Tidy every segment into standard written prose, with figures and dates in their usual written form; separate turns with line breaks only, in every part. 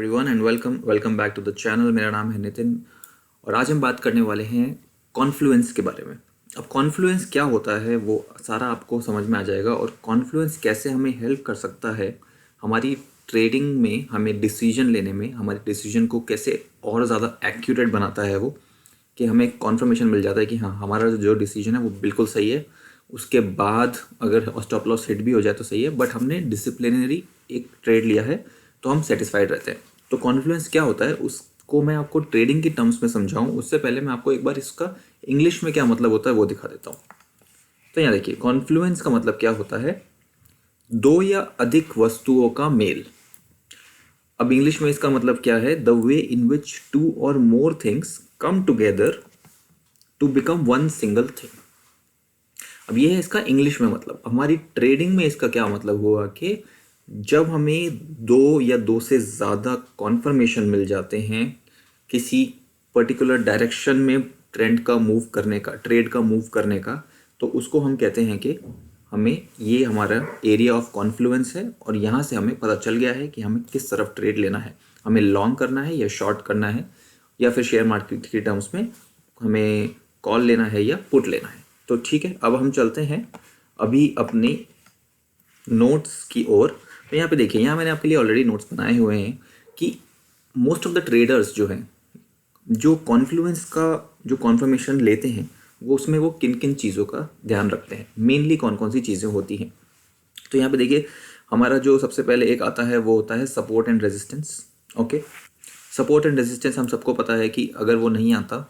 Everyone and welcome back to the channel. मेरा नाम है नितिन और आज हम बात करने वाले हैं कॉन्फ्लुएंस के बारे में। अब कॉन्फ्लुएंस क्या होता है वो सारा आपको समझ में आ जाएगा और कॉन्फ्लुएंस कैसे हमें हेल्प कर सकता है हमारी ट्रेडिंग में, हमें डिसीजन लेने में, हमारे डिसीजन को कैसे और ज़्यादा एक्यूरेट बनाता है वो, कि हमें कॉन्फर्मेशन मिल जाता है कि हाँ हमारा जो डिसीजन है वो बिल्कुल सही है। उसके बाद अगर स्टॉप लॉस हिट भी हो जाए तो सही है, बट हमने डिसिप्लिनरी एक ट्रेड लिया है तो हम सेटिस्फाइड रहते हैं। तो कॉन्फ्लुएंस क्या होता है उसको मैं आपको ट्रेडिंग की टर्म्स में समझाऊं उससे पहले मैं आपको एक बार इसका इंग्लिश में क्या मतलब होता है वो दिखा देता हूँ। तो यहाँ देखिए, कॉन्फ्लुएंस का मतलब क्या होता है, दो या अधिक वस्तुओं का मेल। अब इंग्लिश में इसका मतलब क्या है, the way in which two or more things come together to become one single thing. अब ये है इसका इंग्लिश में मतलब। हमारी ट्रेडिंग में इसका क्या मतलब हुआ कि जब हमें दो या दो से ज़्यादा कॉन्फर्मेशन मिल जाते हैं किसी पर्टिकुलर डायरेक्शन में ट्रेंड का मूव करने का, ट्रेड का मूव करने का, तो उसको हम कहते हैं कि हमें ये हमारा एरिया ऑफ कॉन्फ्लुएंस है और यहाँ से हमें पता चल गया है कि हमें किस तरफ ट्रेड लेना है, हमें लॉन्ग करना है या शॉर्ट करना है, या फिर शेयर मार्केट के टर्म्स में हमें कॉल लेना है या पुट लेना है। तो ठीक है, अब हम चलते हैं अभी अपने नोट्स की ओर। तो यहाँ पे देखिए, यहाँ मैंने आपके लिए ऑलरेडी नोट्स बनाए हुए हैं कि मोस्ट ऑफ द ट्रेडर्स जो हैं, जो कॉन्फ्लुएंस का जो कॉन्फर्मेशन लेते हैं वो उसमें वो किन किन चीज़ों का ध्यान रखते हैं, मेनली कौन कौन सी चीज़ें होती हैं। तो यहाँ पे देखिए, हमारा जो सबसे पहले एक आता है वो होता है support and resistance. Okay, support and resistance हम सबको पता है कि अगर वो नहीं आता,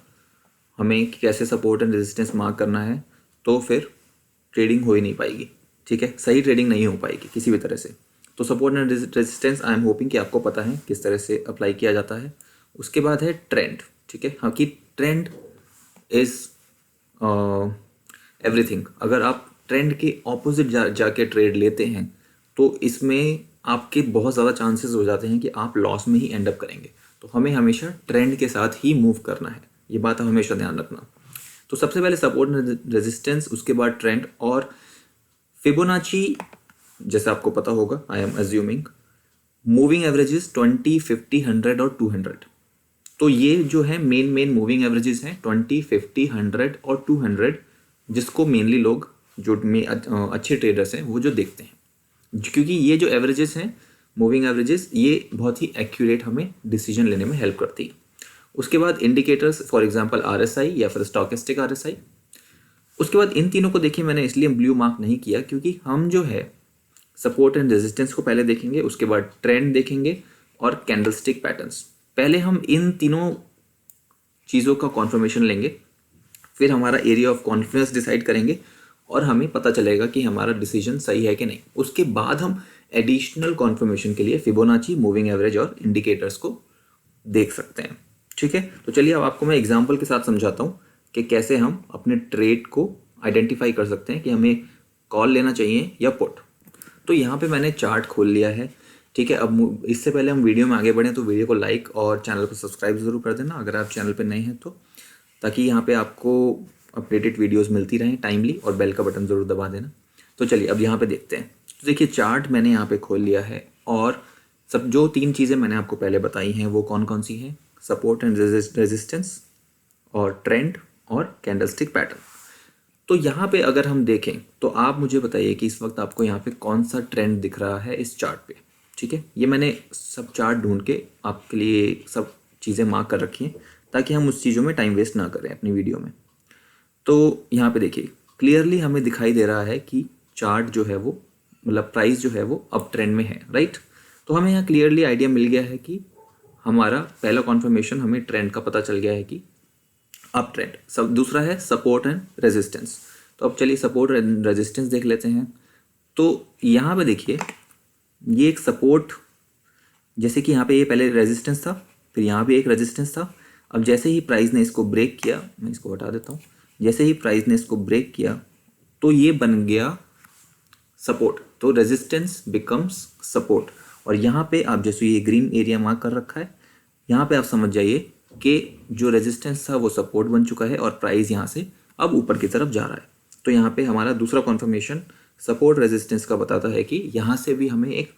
हमें कैसे सपोर्ट एंड रेजिस्टेंस मार्क करना है, तो फिर ट्रेडिंग हो ही नहीं पाएगी। ठीक है, सही ट्रेडिंग नहीं हो पाएगी किसी भी तरह से। तो support and resistance I am hoping कि आपको पता है किस तरह से अप्लाई किया जाता है। उसके बाद है ट्रेंड। ठीक है, हाँ, कि ट्रेंड इज़ एवरीथिंग। अगर आप ट्रेंड के ऑपोजिट जाके ट्रेड लेते हैं तो इसमें आपके बहुत ज़्यादा चांसेस हो जाते हैं कि आप लॉस में ही एंड अप करेंगे। तो हमें हमेशा ट्रेंड के साथ ही मूव करना है, ये बात हमेशा ध्यान रखना। तो सबसे पहले सपोर्ट एंड रेजिस्टेंस, उसके बाद ट्रेंड और फिबोनाची। जैसे आपको पता होगा, I am assuming, moving averages 20, 50, 100 और 200। तो ये जो है मेन मूविंग एवरेजेस हैं 20, 50, 100 और 200, जिसको मेनली लोग जो अच्छे ट्रेडर्स हैं वो जो देखते हैं, क्योंकि ये जो एवरेजेस हैं, मूविंग एवरेजेस, ये बहुत ही एक्यूरेट हमें डिसीजन लेने में हेल्प करती है। उसके बाद इंडिकेटर्स, फॉर एग्जांपल आरएसआई या फिर स्टॉकेस्टिक आरएसआई। उसके बाद इन तीनों को देखिए, मैंने इसलिए ब्लू मार्क नहीं किया क्योंकि हम जो है सपोर्ट एंड रेजिस्टेंस को पहले देखेंगे, उसके बाद ट्रेंड देखेंगे और कैंडलस्टिक पैटर्न्स। पहले हम इन तीनों चीज़ों का कॉन्फर्मेशन लेंगे, फिर हमारा एरिया ऑफ कॉन्फ्लुएंस डिसाइड करेंगे और हमें पता चलेगा कि हमारा डिसीजन सही है कि नहीं। उसके बाद हम एडिशनल कॉन्फर्मेशन के लिए फिबोनाची, मूविंग एवरेज और इंडिकेटर्स को देख सकते हैं। ठीक है, तो चलिए अब आपको मैं एग्जाम्पल के साथ समझाता हूँ कि कैसे हम अपने ट्रेड को आइडेंटिफाई कर सकते हैं कि हमें कॉल लेना चाहिए या पुट। तो यहाँ पे मैंने चार्ट खोल लिया है। ठीक है, अब इससे पहले हम वीडियो में आगे बढ़ें तो वीडियो को लाइक और चैनल को सब्सक्राइब ज़रूर कर देना अगर आप चैनल पे नए हैं तो, ताकि यहाँ पे आपको अपडेटेड वीडियोस मिलती रहें टाइमली, और बेल का बटन ज़रूर दबा देना। तो चलिए अब यहाँ पे देखते हैं। तो देखिए, चार्ट मैंने यहाँ पे खोल लिया है और सब जो तीन चीज़ें मैंने आपको पहले बताई हैं वो कौन कौन सी हैं, सपोर्ट एंड रेजिस्टेंस और ट्रेंड और कैंडलस्टिक पैटर्न। तो यहाँ पे अगर हम देखें तो आप मुझे बताइए कि इस वक्त आपको यहाँ पे कौन सा ट्रेंड दिख रहा है इस चार्ट पे। ठीक है, ये मैंने सब चार्ट ढूंढ के आपके लिए सब चीज़ें मार्क कर रखी हैं ताकि हम उस चीज़ों में टाइम वेस्ट ना करें अपनी वीडियो में। तो यहाँ पे देखिए, क्लियरली हमें दिखाई दे रहा है कि चार्ट जो है वो, मतलब प्राइस जो है वो अप ट्रेंड में है, राइट। तो हमें यहाँ क्लियरली आइडिया मिल गया है कि हमारा पहला कॉन्फर्मेशन, हमें ट्रेंड का पता चल गया है कि अप ट्रेंड। सब दूसरा है सपोर्ट एंड रेजिस्टेंस। तो अब चलिए सपोर्ट एंड रेजिस्टेंस देख लेते हैं। तो यहाँ पे देखिए, ये एक सपोर्ट, जैसे कि यहाँ पे ये पहले रेजिस्टेंस था, फिर यहाँ पे एक रेजिस्टेंस था। अब जैसे ही प्राइस ने इसको ब्रेक किया, मैं इसको हटा देता हूँ, जैसे ही प्राइस ने इसको ब्रेक किया तो ये बन गया सपोर्ट। तो रेजिस्टेंस बिकम्स सपोर्ट। और यहाँ पे आप जैसे ये ग्रीन एरिया मार्क कर रखा है, यहाँ पे आप समझ जाइए कि जो रेजिस्टेंस था वो सपोर्ट बन चुका है और प्राइस यहाँ से अब ऊपर की तरफ जा रहा है। तो यहाँ पे हमारा दूसरा कॉन्फर्मेशन सपोर्ट रेजिस्टेंस का बताता है कि यहाँ से भी हमें एक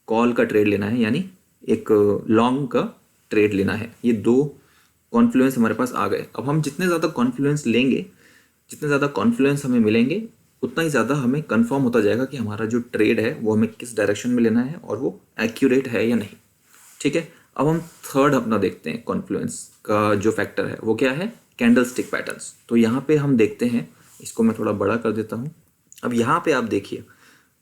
कॉल का ट्रेड लेना है, यानी एक लॉन्ग का ट्रेड लेना है। ये दो कॉन्फ्लुएंस हमारे पास आ गए। अब हम जितने ज़्यादा कॉन्फ्लुएंस लेंगे, जितने ज़्यादा कॉन्फ्लुएंस हमें मिलेंगे, उतना ही ज़्यादा हमें कंफर्म होता जाएगा कि हमारा जो ट्रेड है वो हमें किस डायरेक्शन में लेना है और वो एक्यूरेट है या नहीं। ठीक है, अब हम थर्ड अपना देखते हैं कॉन्फ्लुएंस का जो फैक्टर है वो क्या है, कैंडल स्टिक पैटर्न्स। तो यहाँ पे हम देखते हैं, इसको मैं थोड़ा बड़ा कर देता हूँ। अब यहाँ पे आप देखिए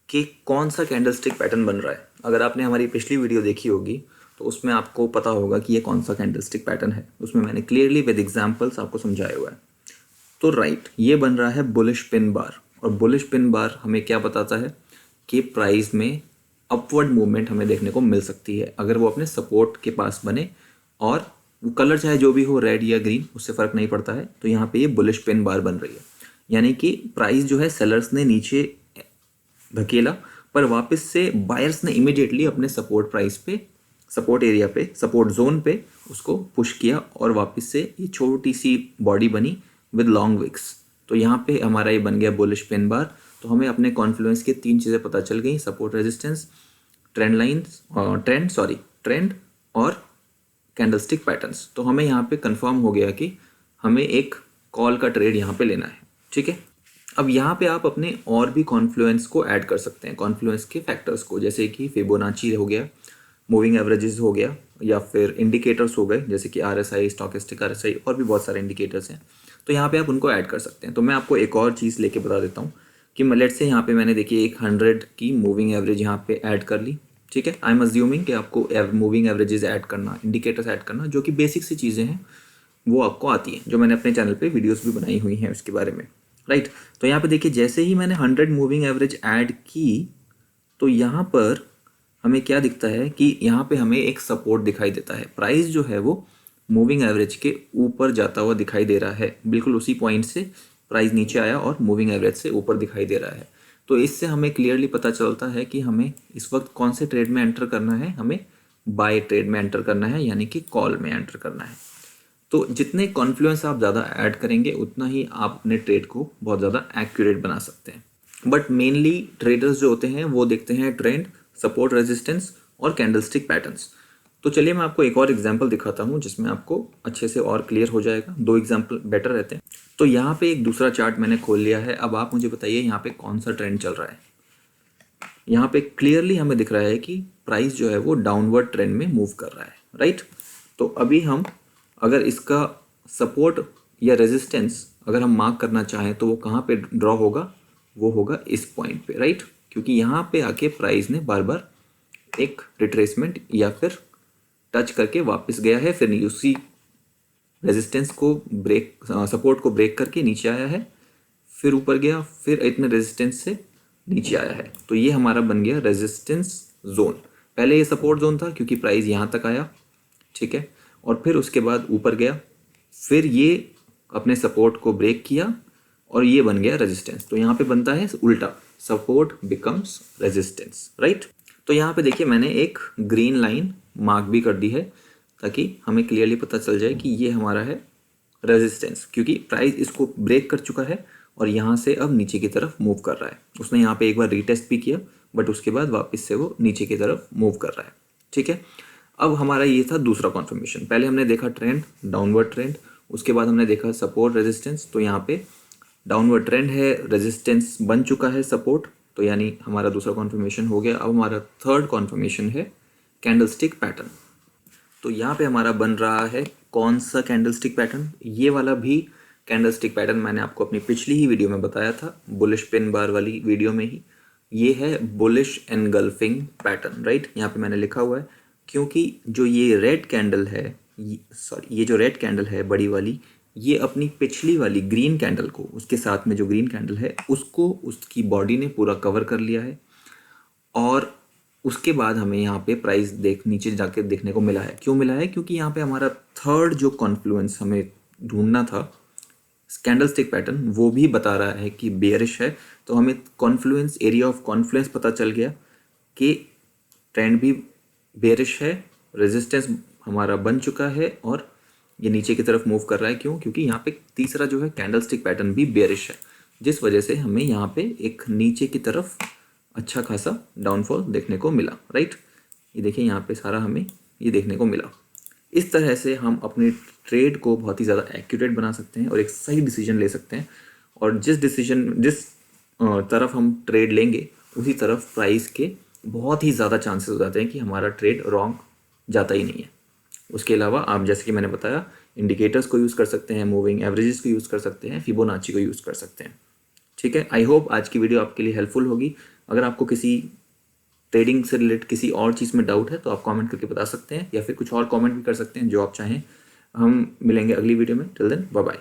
कि कौन सा कैंडल स्टिक पैटर्न बन रहा है। अगर आपने हमारी पिछली वीडियो देखी होगी तो उसमें आपको पता होगा कि ये कौन सा कैंडल स्टिक पैटर्न है। उसमें मैंने क्लियरली विद एग्जाम्पल्स आपको समझाया हुआ है। तो राइट, ये बन रहा है बुलिश पिन बार, और बुलिश पिन बार हमें क्या बताता है कि प्राइस में अपवर्ड मूवमेंट हमें देखने को मिल सकती है अगर वो अपने सपोर्ट के पास बने, और वो कलर चाहे जो भी हो, रेड या ग्रीन, उससे फ़र्क नहीं पड़ता है। तो यहाँ पे ये बुलिश पिन बार बन रही है, यानी कि प्राइस जो है सेलर्स ने नीचे धकेला, पर वापस से बायर्स ने इमिडिएटली अपने सपोर्ट प्राइस पे, सपोर्ट एरिया पे, सपोर्ट जोन पे उसको पुश किया, और वापस से ये छोटी सी बॉडी बनी विद लॉन्ग विक्स। तो यहाँ पे हमारा ये बन गया बुलिश पिन बार। तो हमें अपने कॉन्फ्लुएंस की तीन चीज़ें पता चल गई, सपोर्ट रेजिस्टेंस, ट्रेंड और कैंडलस्टिक पैटर्न्स। तो हमें यहाँ पे कंफर्म हो गया कि हमें एक कॉल का ट्रेड यहाँ पे लेना है। ठीक है, अब यहाँ पे आप अपने और भी कॉन्फ्लुएंस को ऐड कर सकते हैं, कॉन्फ्लुएंस के फैक्टर्स को, जैसे कि फिबोनाची हो गया, मूविंग एवरेजेस हो गया, या फिर इंडिकेटर्स हो गए जैसे कि RSI, स्टॉकेस्टिक RSI, और भी बहुत सारे इंडिकेटर्स हैं। तो यहाँ पे आप उनको ऐड कर सकते हैं। तो मैं आपको एक और चीज़ लेके बता देता हूँ कि लेट्स से यहाँ पे मैंने देखिए एक 100 की मूविंग एवरेज यहाँ पे ऐड कर ली। ठीक है, आई एम अज्यूमिंग कि आपको मूविंग एवरेजेस ऐड करना, इंडिकेटर्स ऐड करना, जो कि बेसिक सी चीज़ें हैं, वो आपको आती हैं, जो मैंने अपने चैनल पे वीडियोस भी बनाई हुई हैं उसके बारे में। राइट, तो यहाँ पे देखिए जैसे ही मैंने 100 मूविंग एवरेज ऐड की, तो यहाँ पर हमें क्या दिखता है कि यहाँ पे हमें एक सपोर्ट दिखाई देता है। प्राइस जो है वो मूविंग एवरेज के ऊपर जाता हुआ दिखाई दे रहा है, बिल्कुल उसी पॉइंट से प्राइस नीचे आया और मूविंग एवरेज से ऊपर दिखाई दे रहा है। तो इससे हमें क्लियरली पता चलता है कि हमें इस वक्त कौन से ट्रेड में एंटर करना है, हमें बाय ट्रेड में एंटर करना है, यानी कि कॉल में एंटर करना है। तो जितने कॉन्फ्लुएंस आप ज़्यादा ऐड करेंगे उतना ही आप अपने ट्रेड को बहुत ज़्यादा एक्यूरेट बना सकते हैं। बट मेनली ट्रेडर्स जो होते हैं वो देखते हैं ट्रेंड, सपोर्ट रेजिस्टेंस और कैंडलस्टिक पैटर्न्स। तो चलिए मैं आपको एक और एग्जांपल दिखाता हूँ जिसमें आपको अच्छे से और क्लियर हो जाएगा। दो एग्जांपल बेटर रहते हैं। तो यहाँ पे एक दूसरा चार्ट मैंने खोल लिया है। अब आप मुझे बताइए यहाँ पे कौन सा ट्रेंड चल रहा है। यहाँ पे क्लियरली हमें दिख रहा है कि प्राइस जो है वो डाउनवर्ड ट्रेंड में मूव कर रहा है। राइट, तो अभी हम अगर इसका सपोर्ट या रेजिस्टेंस अगर हम मार्क करना चाहें तो वो कहाँ पे ड्रॉ होगा, वो होगा इस पॉइंट पे। राइट, क्योंकि यहाँ पे आके प्राइस ने बार बार एक रिट्रेसमेंट या फिर टच करके वापस गया है, फिर उसी रेजिस्टेंस को ब्रेक, सपोर्ट को ब्रेक करके नीचे आया है, फिर ऊपर गया, फिर इतने रेजिस्टेंस से नीचे आया है। तो ये हमारा बन गया रेजिस्टेंस जोन। पहले ये सपोर्ट जोन था क्योंकि प्राइस यहाँ तक आया, ठीक है, और फिर उसके बाद ऊपर गया, फिर ये अपने सपोर्ट को ब्रेक किया और ये बन गया रेजिस्टेंस। तो यहाँ पे बनता है उल्टा, सपोर्ट बिकम्स रेजिस्टेंस। राइट, तो यहाँ पे देखिए मैंने एक ग्रीन लाइन मार्क भी कर दी है ताकि हमें क्लियरली पता चल जाए कि ये हमारा है रेजिस्टेंस, क्योंकि प्राइस इसको ब्रेक कर चुका है और यहाँ से अब नीचे की तरफ मूव कर रहा है। उसने यहाँ पे एक बार रीटेस्ट भी किया बट उसके बाद वापस से वो नीचे की तरफ मूव कर रहा है। ठीक है, अब हमारा ये था दूसरा कॉन्फर्मेशन। पहले हमने देखा ट्रेंड, डाउनवर्ड ट्रेंड, उसके बाद हमने देखा सपोर्ट रेजिस्टेंस। तो यहाँ पे डाउनवर्ड ट्रेंड है, रेजिस्टेंस बन चुका है सपोर्ट, तो यानी हमारा दूसरा कॉन्फर्मेशन हो गया। अब हमारा थर्ड कॉन्फर्मेशन है कैंडलस्टिक पैटर्न। तो यहाँ पे हमारा बन रहा है कौन सा कैंडलस्टिक पैटर्न, ये वाला भी कैंडलस्टिक पैटर्न मैंने आपको अपनी पिछली ही वीडियो में बताया था, बुलिश पिन बार वाली वीडियो में ही। ये है बुलिश एनगल्फिंग पैटर्न। राइट, यहाँ पे मैंने लिखा हुआ है क्योंकि जो ये रेड कैंडल है, ये जो रेड कैंडल है बड़ी वाली, ये अपनी पिछली वाली ग्रीन कैंडल को, उसके साथ में जो ग्रीन कैंडल है उसको उसकी बॉडी ने पूरा कवर कर लिया है, और उसके बाद हमें यहाँ पे प्राइस नीचे जाके देखने को मिला है। क्यों मिला है? क्योंकि यहाँ पे हमारा थर्ड जो कॉन्फ्लुएंस हमें ढूंढना था कैंडलस्टिक पैटर्न, वो भी बता रहा है कि बेयरिश है। तो हमें कॉन्फ्लुएंस, एरिया ऑफ कॉन्फ्लुएंस पता चल गया कि ट्रेंड भी बेयरिश है, रेजिस्टेंस हमारा बन चुका है और ये नीचे की तरफ मूव कर रहा है। क्यों? क्योंकि यहाँ पे तीसरा जो है कैंडलस्टिक पैटर्न भी बेयरिश है, जिस वजह से हमें यहाँ पे एक नीचे की तरफ अच्छा खासा डाउनफॉल देखने को मिला। राइट, ये देखिए यहाँ पे सारा हमें ये देखने को मिला। इस तरह से हम अपने ट्रेड को बहुत ही ज़्यादा एक्यूरेट बना सकते हैं और एक सही डिसीजन ले सकते हैं, और जिस तरफ हम ट्रेड लेंगे उसी तरफ प्राइस के बहुत ही ज़्यादा चांसेस हो जाते हैं कि हमारा ट्रेड रॉन्ग जाता ही नहीं है। उसके अलावा आप जैसे कि मैंने बताया इंडिकेटर्स को यूज़ कर सकते हैं, मूविंग एवरेजेस को यूज़ कर सकते हैं, फिबोनाची को यूज़ कर सकते हैं। ठीक है, आई होप आज की वीडियो आपके लिए हेल्पफुल होगी। अगर आपको किसी ट्रेडिंग से रिलेटेड किसी और चीज़ में डाउट है तो आप कमेंट करके बता सकते हैं, या फिर कुछ और कमेंट भी कर सकते हैं जो आप चाहें। हम मिलेंगे अगली वीडियो में। Till then bye bye.